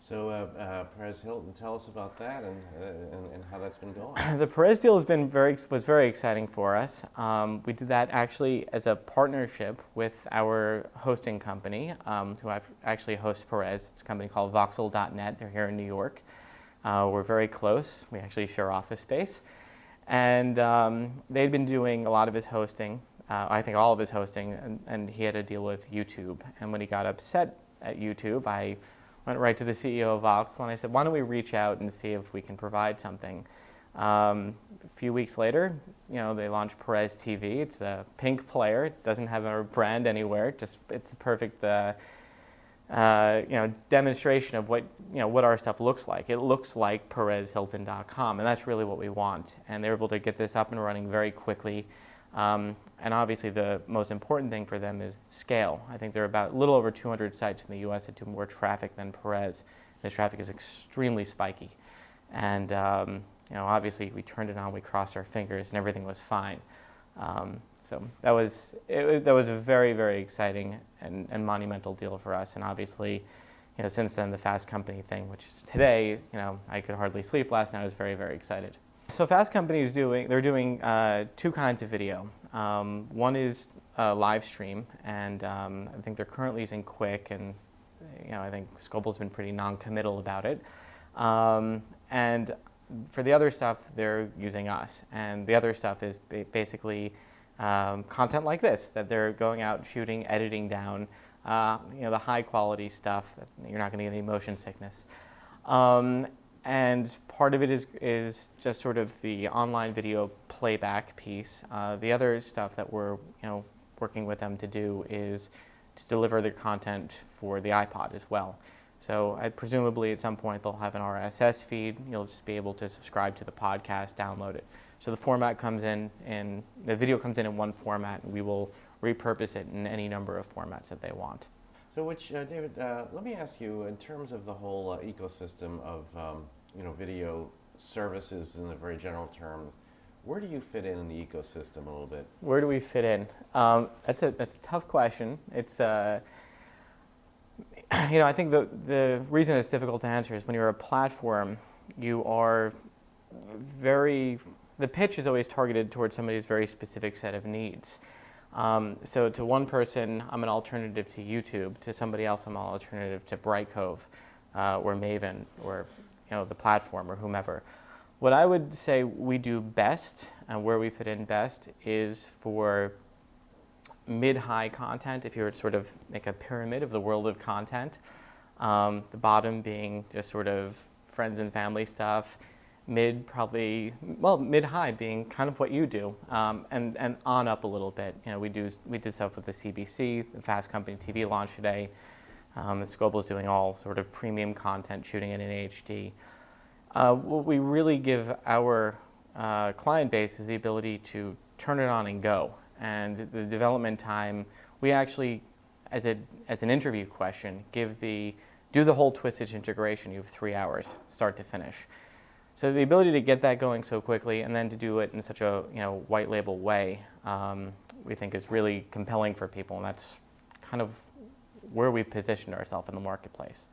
So Perez Hilton, tell us about that and how that's been going. The Perez deal was very exciting for us. We did that actually as a partnership with our hosting company, who actually hosts Perez. It's a company called Voxel.net. They're here in New York. We're very close. We actually share office space. And they'd been doing a lot of his hosting, I think all of his hosting, and he had a deal with YouTube. And when he got upset at YouTube, I went right to the CEO of Voxel and I said, why don't we reach out and see if we can provide something. A few weeks later, they launched Perez TV. It's a pink player. It doesn't have our brand anywhere. It's the perfect demonstration of what our stuff looks like. It looks like PerezHilton.com, and that's really what we want. And they were able to get this up and running very quickly. And obviously the most important thing for them is scale. I think there are about a little over 200 sites in the US that do more traffic than Perez. This traffic is extremely spiky. And obviously we turned it on, we crossed our fingers, and everything was fine. So that was a very, very exciting and monumental deal for us. And obviously, since then, the Fast Company thing, which is today, I could hardly sleep last night. I was very, very excited. So Fast Company is doing two kinds of video. One is live stream, and I think they're currently using Quick, and I think Scoble's been pretty non-committal about it. And for the other stuff, they're using us, and the other stuff is basically content like this, that they're going out shooting, editing down, the high quality stuff that you're not going to get any motion sickness. And part of it is just sort of the online video playback piece. The other stuff that we're working with them to do is to deliver the content for the iPod as well. So presumably at some point they'll have an RSS feed. You'll just be able to subscribe to the podcast, download it. So the format comes in, and the video comes in one format, and we will repurpose it in any number of formats that they want. So David, let me ask you, in terms of the whole ecosystem of video services in a very general term, where do you fit in the ecosystem a little bit? Where do we fit in? That's a tough question. It's I think the reason it's difficult to answer is when you're a platform, you are the pitch is always targeted towards somebody's very specific set of needs. So to one person, I'm an alternative to YouTube. To somebody else, I'm an alternative to Brightcove or Maven or the platform or whomever. What I would say we do best and where we fit in best is for mid-high content, if you were to sort of make a pyramid of the world of content. The bottom being just sort of friends and family stuff. Mid-high being kind of what you do, and on up a little bit. We did stuff with the CBC, the Fast Company TV launched today. Scoble is doing all sort of premium content, shooting it in HD. What we really give our client base is the ability to turn it on and go. And the development time, we actually, as an interview question, do the whole Twistage integration. You have 3 hours, start to finish. So the ability to get that going so quickly and then to do it in such a white label way, we think is really compelling for people, and that's kind of where we've positioned ourselves in the marketplace.